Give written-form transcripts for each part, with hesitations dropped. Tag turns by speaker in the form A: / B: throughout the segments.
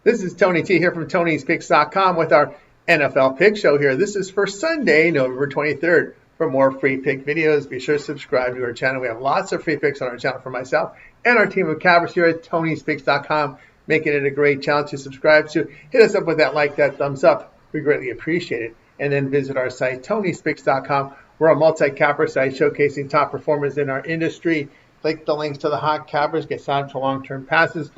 A: This is Tony T here from Tony'sPicks.com with our NFL Pick Show here. This is for Sunday, November 23rd. For more free pick videos, be sure to subscribe to our channel. We have lots of free picks on our channel for myself and our team of cappers here at Tony'sPicks.com, making it a great channel to subscribe to. Hit us up with that like, that thumbs up. We greatly appreciate it. And then visit our site, Tony'sPicks.com. We're a multi-capper site showcasing top performers in our industry. Click the links to the hot cappers, get signed up to long-term passes.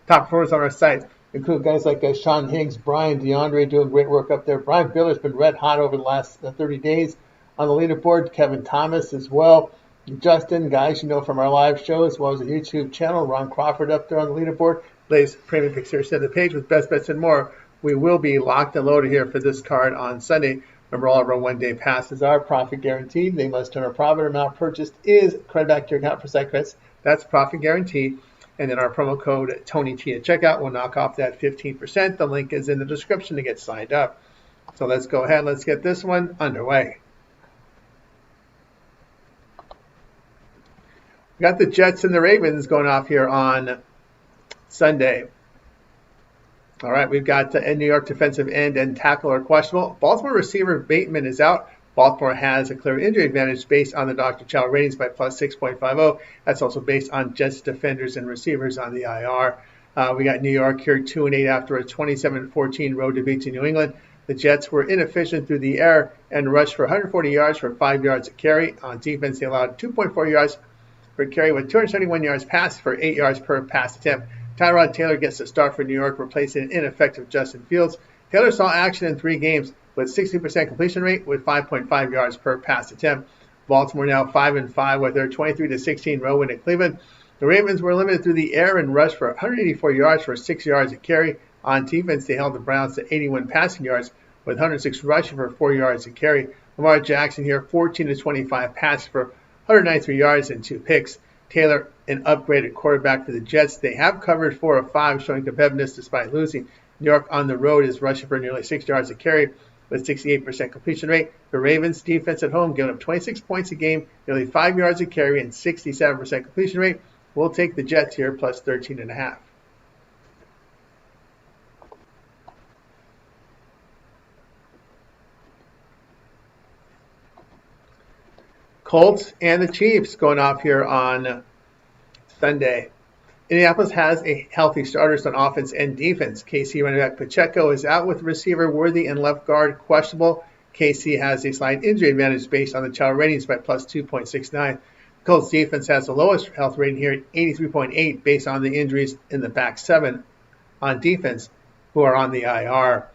A: Top performers on our site include guys like Sean Higgs, Brian DeAndre doing great work up there. Brian Biller's been red hot over the last 30 days on the leaderboard. Kevin Thomas as well. Justin, guys you know from our live show as well as the YouTube channel. Ron Crawford up there on the leaderboard. Latest premium picks here, set the page with best bets and more. We will be locked and loaded here for this card on Sunday. Remember, all of our one-day passes are profit guaranteed. They must turn a profit. Amount purchased is credit back to your account for site credits. That's profit guaranteed. And then our promo code TonyT at checkout will knock off that 15%. The link is in the description to get signed up. So let's go ahead. Let's get this one underway. We got the Jets and the Ravens going off here on Sunday. All right, we've got New York defensive end and tackle are questionable. Baltimore receiver Bateman is out. Baltimore has a clear injury advantage based on the Dr. Chow ratings by plus 6.50. That's also based on Jets defenders and receivers on the IR. We got New York here 2-8 after a 27-14 road defeat to New England. The Jets were inefficient through the air and rushed for 140 yards for 5 yards a carry. On defense, they allowed 2.4 yards per carry with 271 yards passed for 8 yards per pass attempt. Tyrod Taylor gets the start for New York, replacing an ineffective Justin Fields. Taylor saw action in 3 games with 60% completion rate with 5.5 yards per pass attempt. Baltimore now 5-5 with their 23-16 road win at Cleveland. The Ravens were limited through the air and rushed for 184 yards for 6 yards a carry. On defense, they held the Browns to 81 passing yards with 106 rushing for 4 yards a carry. Lamar Jackson here 14-25 passes for 193 yards and 2 picks. Taylor, an upgraded quarterback for the Jets. They have covered 4 of 5, showing competitiveness despite losing. New York on the road is rushing for nearly 6 yards a carry with 68% completion rate. The Ravens defense at home giving up 26 points a game, nearly 5 yards a carry, and 67% completion rate. We'll take the Jets here plus 13.5. Colts and the Chiefs going off here on Sunday. Indianapolis has a healthy starters on offense and defense. KC running back Pacheco is out with receiver Worthy and left guard questionable. KC has a slight injury advantage based on the Chow ratings by plus 2.69. Colts defense has the lowest health rating here at 83.8 based on the injuries in the back 7 on defense who are on the IR.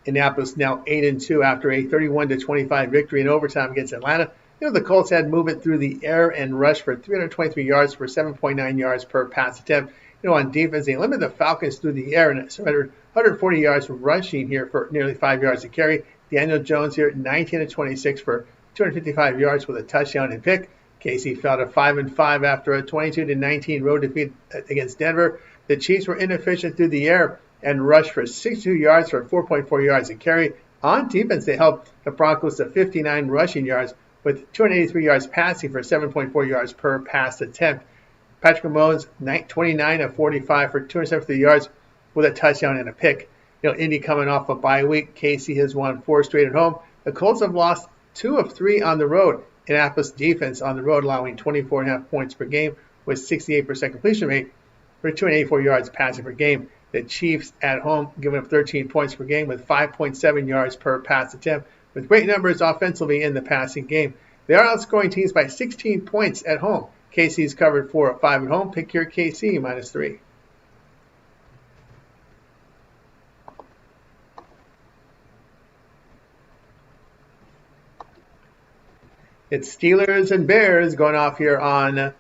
A: Indianapolis now 8-2 after a 31-25 victory in overtime against Atlanta. The Colts had movement through the air and rushed for 323 yards for 7.9 yards per pass attempt. On defense, they limited the Falcons through the air and surrendered 140 yards rushing here for nearly 5 yards a carry. Daniel Jones here 19-26 for 255 yards with a touchdown and pick. KC fell to 5-5 after a 22-19 road defeat against Denver. The Chiefs were inefficient through the air and rushed for 62 yards for 4.4 yards a carry. On defense, they helped the Broncos to 59 rushing yards with 283 yards passing for 7.4 yards per pass attempt. Patrick Mahomes, 29 of 45 for 273 yards with a touchdown and a pick. Indy coming off a bye week. KC has won 4 straight at home. The Colts have lost 2 of 3 on the road. Indianapolis defense on the road allowing 24.5 points per game with 68% completion rate for 284 yards passing per game. The Chiefs at home giving up 13 points per game with 5.7 yards per pass attempt, with great numbers offensively in the passing game. They are outscoring teams by 16 points at home. KC's covered 4 of 5 at home. Pick your KC -3. It's Steelers and Bears going off here on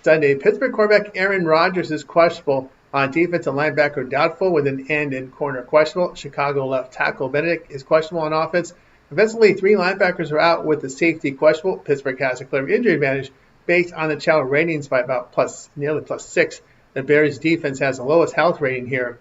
A: Sunday. Pittsburgh quarterback Aaron Rodgers is questionable. On defense, a linebacker doubtful with an end and corner questionable. Chicago left tackle Benedict is questionable on offense. Defensively, 3 linebackers are out with the safety questionable. Pittsburgh has a clear injury advantage based on the Chow ratings by about nearly plus 6. The Bears defense has the lowest health rating here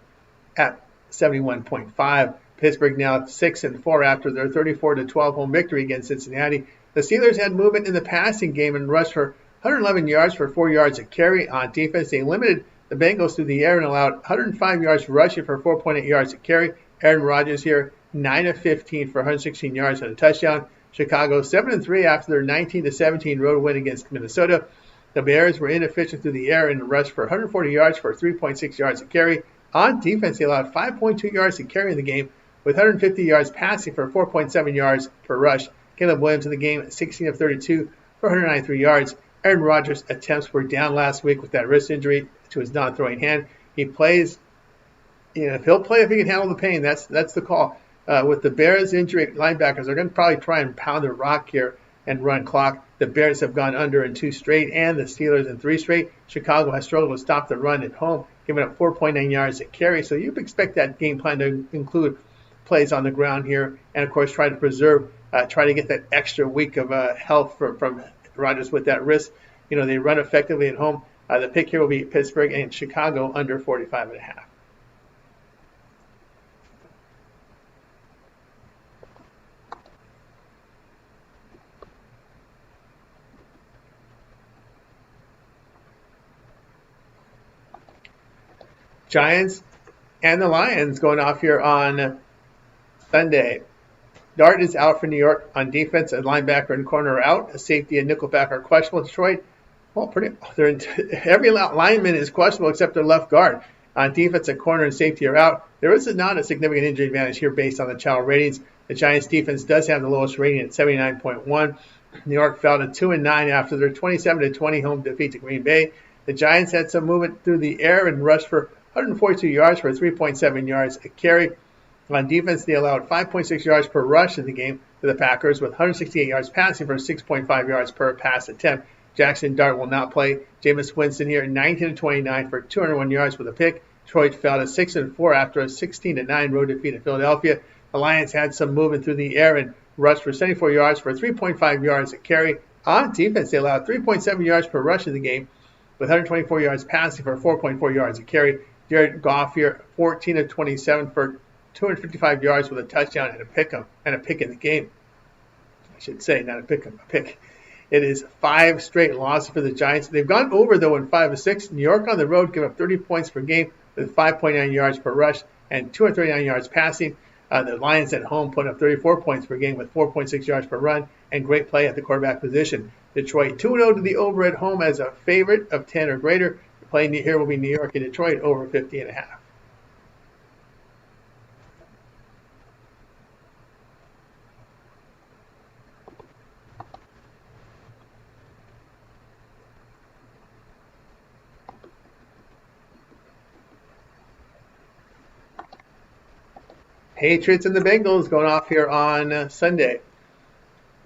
A: at 71.5. Pittsburgh now 6-4 after their 34-12 home victory against Cincinnati. The Steelers had movement in the passing game and rushed for 111 yards for 4 yards a carry. On defense, they limited The Bengals through the air and allowed 105 yards rushing for 4.8 yards a carry. Aaron Rodgers here, 9 of 15 for 116 yards and a touchdown. Chicago 7-3 after their 19-17 road win against Minnesota. The Bears were inefficient through the air and rushed for 140 yards for 3.6 yards a carry. On defense, they allowed 5.2 yards to carry in the game, with 150 yards passing for 4.7 yards per rush. Caleb Williams in the game, 16 of 32 for 193 yards. Aaron Rodgers' attempts were down last week with that wrist injury to his non-throwing hand. He plays, if he'll play if he can handle the pain, that's the call. With the Bears' injury, linebackers are going to probably try and pound the rock here and run clock. The Bears have gone under in 2 straight, and the Steelers in 3 straight. Chicago has struggled to stop the run at home, giving up 4.9 yards a carry. So you expect that game plan to include plays on the ground here, and of course try to get that extra week of health from Rodgers with that wrist. They run effectively at home. The pick here will be Pittsburgh and Chicago under 45.5. Giants and the Lions going off here on Sunday. Dart is out for New York on defense. A linebacker and corner are out. A safety and nickelback are questionable. Detroit, every lineman is questionable except their left guard. On defense, a corner and safety are out. There is not a significant injury advantage here based on the Chow ratings. The Giants defense does have the lowest rating at 79.1. New York fell to 2-9 after their 27-20 home defeat to Green Bay. The Giants had some movement through the air and rushed for 142 yards for 3.7 yards a carry. On defense, they allowed 5.6 yards per rush in the game to the Packers, with 168 yards passing for 6.5 yards per pass attempt. Jackson Dart will not play. Jameis Winston here, 19-29 for 201 yards with a pick. Detroit fell to 6-4 after a 16-9 road defeat in Philadelphia. The Lions had some movement through the air and rushed for 74 yards for 3.5 yards a carry. On defense, they allowed 3.7 yards per rush in the game, with 124 yards passing for 4.4 yards a carry. Jared Goff here, 14-27 for 255 yards with a touchdown and a pick in the game. I should say, not a pick. It is 5 straight losses for the Giants. They've gone over, though, in 5 of 6. New York on the road give up 30 points per game with 5.9 yards per rush and 239 yards passing. The Lions at home put up 34 points per game with 4.6 yards per run and great play at the quarterback position. Detroit 2-0 to the over at home as a favorite of 10 or greater. The play here will be New York and Detroit over 50.5. Patriots and the Bengals going off here on Sunday.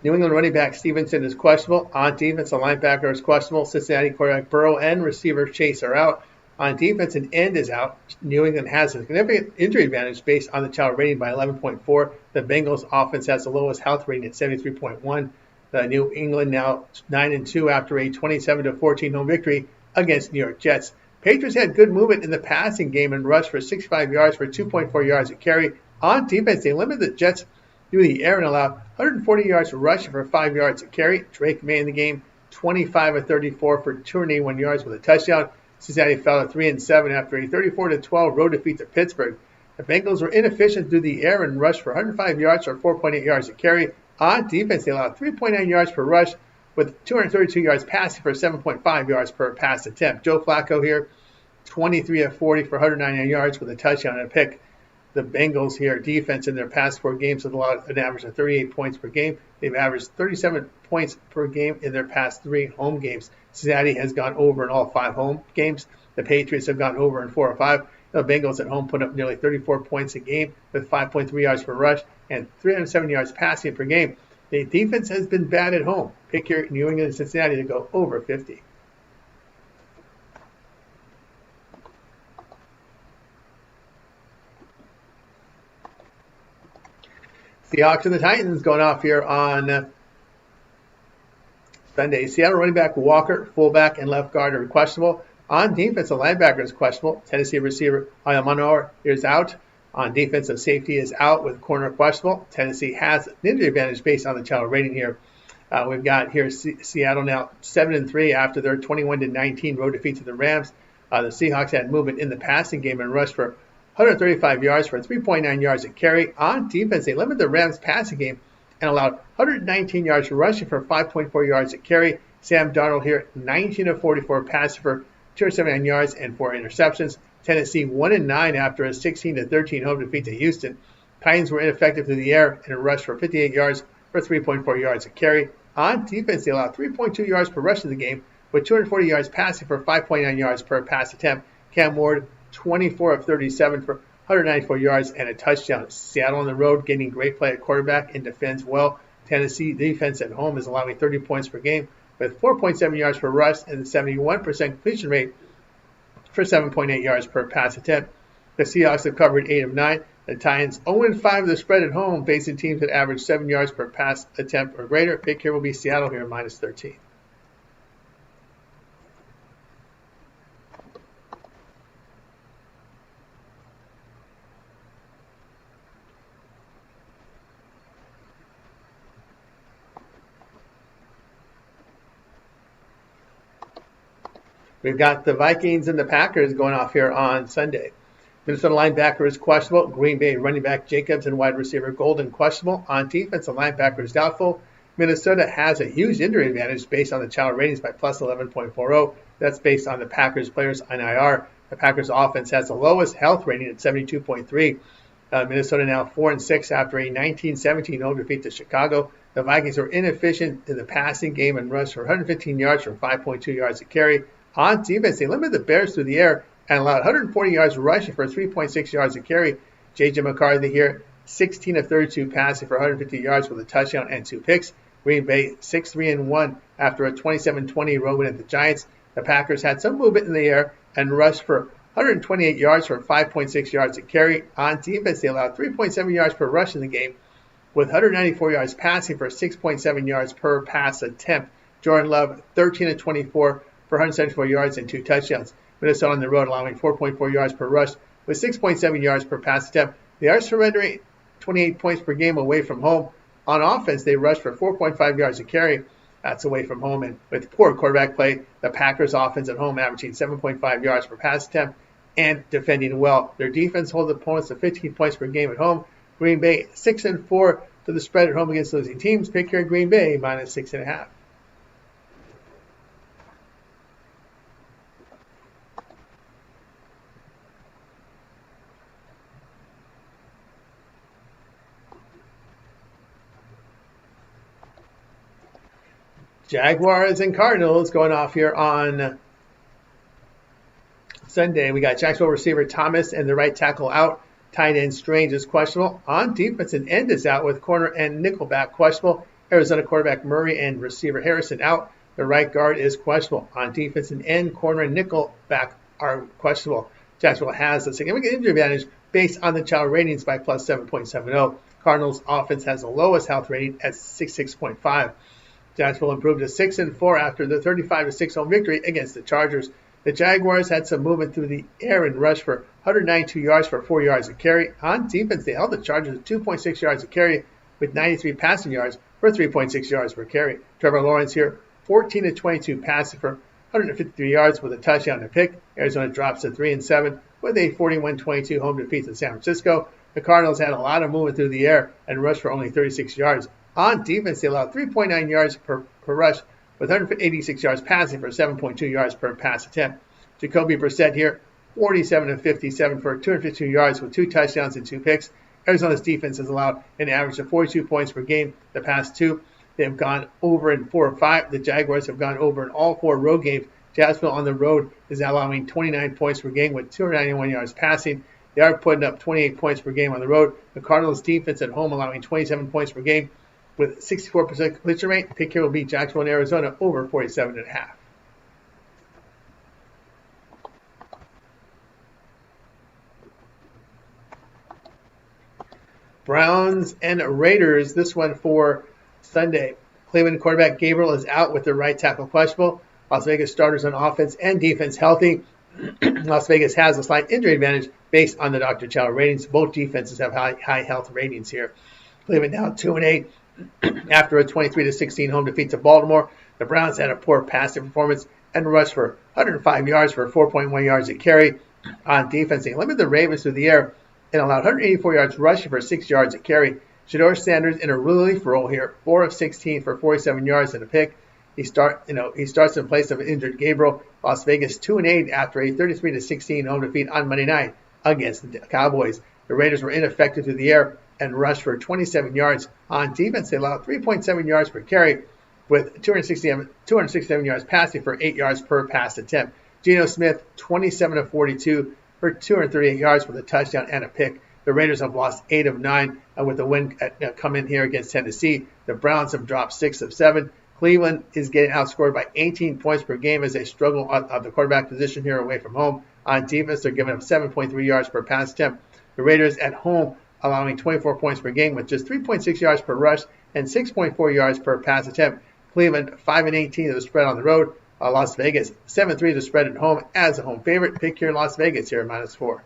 A: New England running back Stevenson is questionable. On defense, a linebacker is questionable. Cincinnati quarterback Burrow and receiver Chase are out. On defense, an end is out. New England has a significant injury advantage based on the child rating by 11.4. The Bengals offense has the lowest health rating at 73.1. The New England now 9-2 after a 27-14 home victory against New York Jets. Patriots had good movement in the passing game and rushed for 65 yards for 2.4 yards a carry. On defense, they limited the Jets through the air and allowed 140 yards rushing for 5 yards a carry. Drake May in the game, 25 of 34 for 281 yards with a touchdown. Cincinnati fell to 3-7 after a 34-12 road defeat to Pittsburgh. The Bengals were inefficient through the air and rushed for 105 yards or 4.8 yards a carry. On defense, they allowed 3.9 yards per rush with 232 yards passing for 7.5 yards per pass attempt. Joe Flacco here, 23 of 40 for 199 yards with a touchdown and a pick. The Bengals here, defense in their past 4 games have allowed an average of 38 points per game. They've averaged 37 points per game in their past 3 home games. Cincinnati has gone over in all 5 home games. The Patriots have gone over in 4 or 5. The Bengals at home put up nearly 34 points a game with 5.3 yards per rush and 307 yards passing per game. The defense has been bad at home. Pick your New England and Cincinnati to go over 50. Seahawks and the Titans going off here on Sunday. Seattle running back Walker, fullback, and left guard are questionable. On defense, a linebacker is questionable. Tennessee receiver Ayamanor is out. On defense, a safety is out with corner questionable. Tennessee has an injury advantage based on the child rating here. We've got here Seattle now 7-3 after their 21-19 road defeat to the Rams. The Seahawks had movement in the passing game and rushed for 135 yards for 3.9 yards a carry. On defense, they limited the Rams' passing game and allowed 119 yards rushing for 5.4 yards a carry. Sam Darnold here, 19 of 44 passing for 279 yards and 4 interceptions. Tennessee 1-9 after a 16-13 home defeat to Houston. Titans were ineffective through the air and rushed for 58 yards for 3.4 yards a carry. On defense, they allowed 3.2 yards per rush in the game, with 240 yards passing for 5.9 yards per pass attempt. Cam Ward, 24 of 37 for 194 yards and a touchdown. Seattle on the road getting great play at quarterback and defends well. Tennessee defense at home is allowing 30 points per game with 4.7 yards per rush and a 71% completion rate for 7.8 yards per pass attempt. The Seahawks have covered 8 of 9. The Titans 0-5 of the spread at home, facing teams that average 7 yards per pass attempt or greater. Pick here will be Seattle here, minus 13. We've got the Vikings and the Packers going off here on Sunday. Minnesota linebacker is questionable. Green Bay running back Jacobs and wide receiver Golden questionable. On defense, the linebacker is doubtful. Minnesota has a huge injury advantage based on the child ratings by plus 11.40. That's based on the Packers players on IR. The Packers offense has the lowest health rating at 72.3. Minnesota now 4-6 after a 19-17 home defeat to Chicago. The Vikings are inefficient in the passing game and rushed for 115 yards for 5.2 yards a carry. On defense, they limited the Bears through the air and allowed 140 yards rushing for 3.6 yards a carry. J.J. McCarthy here, 16 of 32 passing for 150 yards with a touchdown and 2 picks. Green Bay 6-3-1 after a 27-20 road win at the Giants. The Packers had some movement in the air and rushed for 128 yards for 5.6 yards a carry. On defense, they allowed 3.7 yards per rush in the game with 194 yards passing for 6.7 yards per pass attempt. Jordan Love, 13 of 24 for 174 yards and 2 touchdowns. Minnesota on the road allowing 4.4 yards per rush with 6.7 yards per pass attempt. They are surrendering 28 points per game away from home. On offense, they rushed for 4.5 yards a carry. That's away from home. And with poor quarterback play, the Packers offense at home averaging 7.5 yards per pass attempt and defending well. Their defense holds opponents to 15 points per game at home. Green Bay 6-4 to the spread at home against losing teams. Pick here Green Bay minus 6.5. Jaguars and Cardinals going off here on Sunday. We got Jacksonville receiver Thomas and the right tackle out. Tight end Strange is questionable. On defense, an end is out with corner and nickelback questionable. Arizona quarterback Murray and receiver Harrison out. The right guard is questionable. On defense, an end, corner, and nickelback are questionable. Jacksonville has a significant injury advantage based on the child ratings by plus 7.70. Cardinals offense has the lowest health rating at 66.5. Jacksonville improved to 6-4 after the 35-6 home victory against the Chargers. The Jaguars had some movement through the air and rushed for 192 yards for 4 yards a carry. On defense, they held the Chargers at 2.6 yards a carry with 93 passing yards for 3.6 yards per carry. Trevor Lawrence here, 14 of 22 passing for 153 yards with a touchdown and a pick. Arizona drops to 3-7 with a 41-22 home defeat to San Francisco. The Cardinals had a lot of movement through the air and rushed for only 36 yards. On defense, they allowed 3.9 yards per rush with 186 yards passing for 7.2 yards per pass attempt. Jacoby Brissett here, 47 of 57 for 252 yards with 2 touchdowns and 2 picks. Arizona's defense has allowed an average of 42 points per game the past 2. They have gone over in 4 of 5. The Jaguars have gone over in all 4 road games. Jacksonville on the road is allowing 29 points per game with 291 yards passing. They are putting up 28 points per game on the road. The Cardinals defense at home allowing 27 points per game with 64% completion rate. Pick here will be Jacksonville and Arizona over 47.5. Browns and Raiders, this one for Sunday. Cleveland quarterback Gabriel is out with the right tackle questionable. Las Vegas starters on offense and defense healthy. Las Vegas has a slight injury advantage based on the Dr. Chow ratings. Both defenses have high health ratings here. Cleveland now 2-8 after a 23-16 home defeat to Baltimore. The Browns had a poor passing performance and rushed for 105 yards for 4.1 yards a carry. On defense, they limited the Ravens through the air and allowed 184 yards rushing for 6 yards a carry. Shedeur Sanders in a relief role here, 4 of 16 for 47 yards and a pick. He starts in place of an injured Gabriel. Las Vegas 2-8 after a 33-16 home defeat on Monday night against the Cowboys. The Raiders were ineffective through the air and rushed for 27 yards. On defense, they allowed 3.7 yards per carry with 267 yards passing for 8 yards per pass attempt. Geno Smith, 27 of 42 for 238 yards with a touchdown and a pick. The Raiders have lost 8 of 9 with the win come in here against Tennessee. The Browns have dropped 6 of 7. Cleveland is getting outscored by 18 points per game as they struggle at the quarterback position here away from home. On defense, they're giving up 7.3 yards per pass attempt. The Raiders at home allowing 24 points per game with just 3.6 yards per rush and 6.4 yards per pass attempt. Cleveland 5-18 of the spread on the road. Las Vegas 7-3 the spread at home as a home favorite. Pick here Las Vegas here at -4.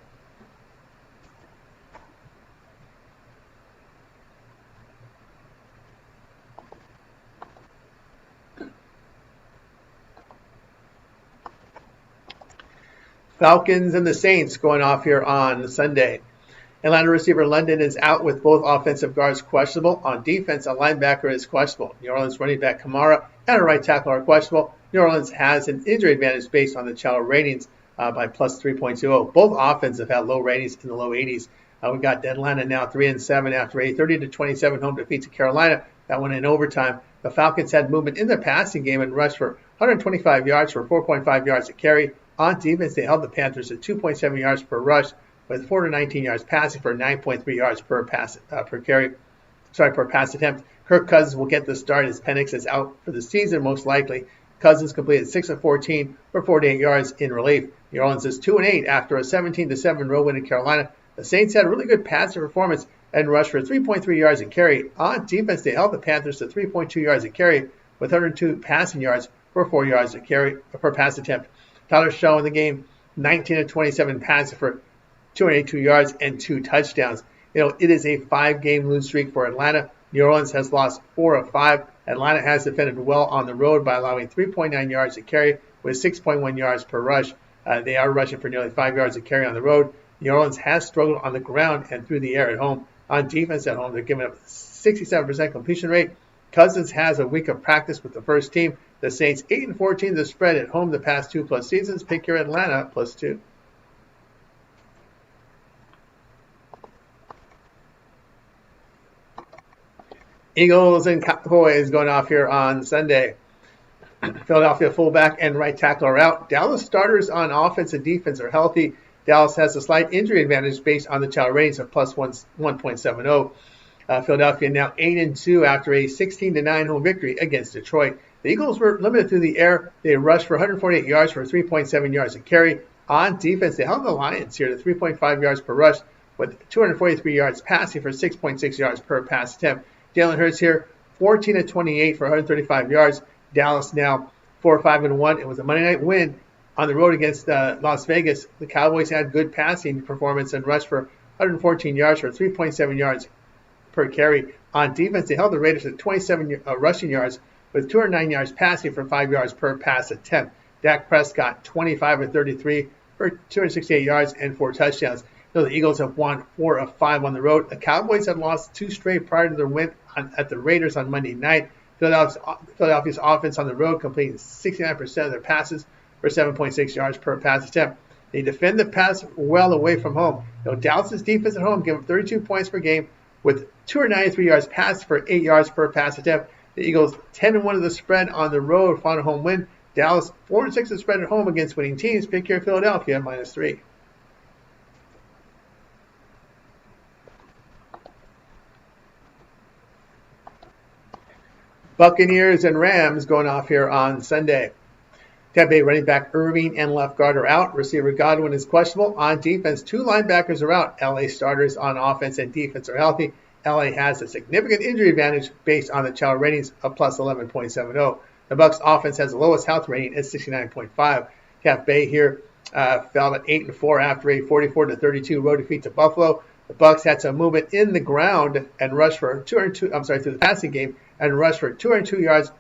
A: Falcons and the Saints going off here on Sunday. Atlanta receiver London is out with both offensive guards questionable. On defense, a linebacker is questionable. New Orleans running back Kamara and a right tackle are questionable. New Orleans has an injury advantage based on the Chow ratings by plus 3.20. Both offenses have had low ratings in the low 80s. We got Atlanta now 3-7 after a 30-27 home defeat to Carolina. That went in overtime. The Falcons had movement in their passing game and rushed for 125 yards for 4.5 yards a carry. On defense, they held the Panthers at 2.7 yards per rush with 419 yards passing for 9.3 yards per pass per pass attempt. Kirk Cousins will get the start as Penix is out for the season most likely. Cousins completed 6 of 14 for 48 yards in relief. New Orleans is 2-8 after a 17-7 road win in Carolina. The Saints had a really good passing performance and rushed for 3.3 yards a carry. On defense, they held the Panthers to 3.2 yards a carry with 102 passing yards for 4 yards a carry per pass attempt. Tyler Shaw in the game, 19-27 passing for 282 yards and 2 touchdowns. It is a 5-game lose streak for Atlanta. New Orleans has lost 4 of 5. Atlanta has defended well on the road by allowing 3.9 yards a carry with 6.1 yards per rush. They are rushing for nearly 5 yards a carry on the road. New Orleans has struggled on the ground and through the air at home. On defense at home, they're giving up 67% completion rate. Cousins has a week of practice with the first team. The Saints 8-14 the spread at home the past 2+ seasons. Pick your Atlanta +2. Eagles and Cowboys going off here on Sunday. Philadelphia fullback and right tackle are out. Dallas starters on offense and defense are healthy. Dallas has a slight injury advantage based on the Chow ratings of plus 1.70. Philadelphia now 8-2 after a 16-9 home victory against Detroit. The Eagles were limited through the air. They rushed for 148 yards for 3.7 yards a carry. On defense, they held the Lions here to 3.5 yards per rush with 243 yards passing for 6.6 yards per pass attempt. Jalen Hurts here, 14-28 for 135 yards. Dallas now 4-5-1. It was a Monday night win on the road against Las Vegas. The Cowboys had good passing performance and rushed for 114 yards for 3.7 yards per carry. On defense, they held the Raiders at 27 rushing yards with 209 yards passing for 5 yards per pass attempt. Dak Prescott, 25-33 for 268 yards and 4 touchdowns. The Eagles have won 4 of 5 on the road. The Cowboys had lost 2 straight prior to their win at the Raiders on Monday night. Philadelphia's offense on the road completing 69% of their passes for 7.6 yards per pass attempt. They defend the pass well away from home. Dallas's defense at home gave up 32 points per game with 293 yards passed for 8 yards per pass attempt. The Eagles 10-1 of the spread on the road, final home win. Dallas 4-6 of the spread at home against winning teams. Pick here Philadelphia -3. Buccaneers and Rams going off here on Sunday. Tampa Bay running back Irving and left guard are out. Receiver Godwin is questionable. On defense, 2 linebackers are out. LA starters on offense and defense are healthy. LA has a significant injury advantage based on the Chow ratings of plus 11.70. The Bucs offense has the lowest health rating at 69.5. Tampa Bay here fell at 8-4 after a 44-32 road defeat to Buffalo. The Bucs had some movement in the ground and rushed for through the passing game and rushed for 202 yards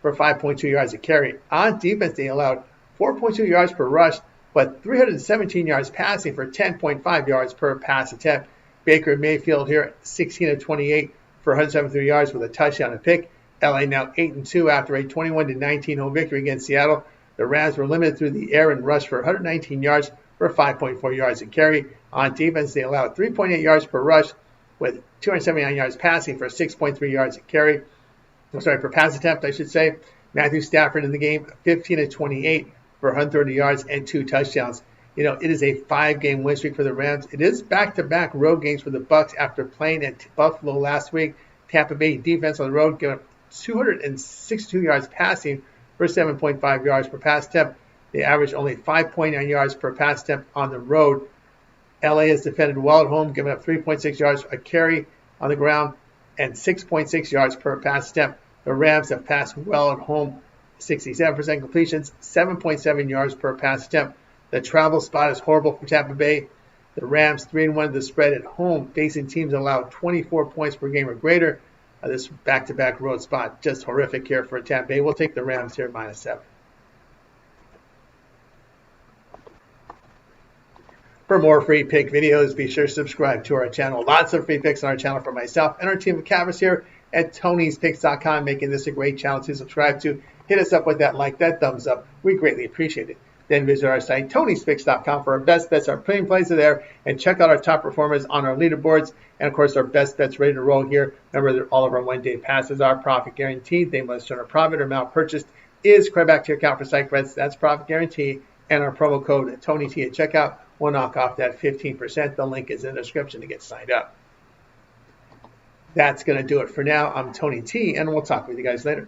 A: for 5.2 yards a carry. On defense, they allowed 4.2 yards per rush, but 317 yards passing for 10.5 yards per pass attempt. Baker Mayfield here, 16 of 28 for 173 yards with a touchdown and pick. LA now 8-2 after a 21-19 home victory against Seattle. The Rams were limited through the air and rushed for 119 yards for 5.4 yards a carry. On defense, they allowed 3.8 yards per rush with 279 yards passing for 6.3 yards a carry. Per pass attempt, I should say. Matthew Stafford in the game, 15 of 28 for 130 yards and 2 touchdowns. It is a 5-game win streak for the Rams. It is back-to-back road games for the Bucs after playing at Buffalo last week. Tampa Bay defense on the road giving up 262 yards passing for 7.5 yards per pass attempt. They average only 5.9 yards per pass attempt on the road. LA has defended well at home, giving up 3.6 yards a carry on the ground and 6.6 yards per pass attempt. The Rams have passed well at home, 67% completions, 7.7 yards per pass attempt. The travel spot is horrible for Tampa Bay. The Rams 3-1 the spread at home, facing teams that allow 24 points per game or greater. This back-to-back road spot, just horrific here for Tampa Bay. We'll take the Rams here -7. For more free pick videos, be sure to subscribe to our channel. Lots of free picks on our channel for myself and our team of cappers here at Tony'sPicks.com, making this a great channel to subscribe to. Hit us up with that like, that thumbs up. We greatly appreciate it. Then visit our site, Tony'sPicks.com, for our best bets. Our playing plays are there. And check out our top performers on our leaderboards. And, of course, our best bets ready to roll here. Remember that all of our one-day passes are profit guaranteed. They must turn a profit or amount purchased is credit back to your account for site bets. That's profit guarantee. And our promo code, TonyT, at checkout will knock off that 15%. The link is in the description to get signed up. That's going to do it for now. I'm Tony T, and we'll talk with you guys later.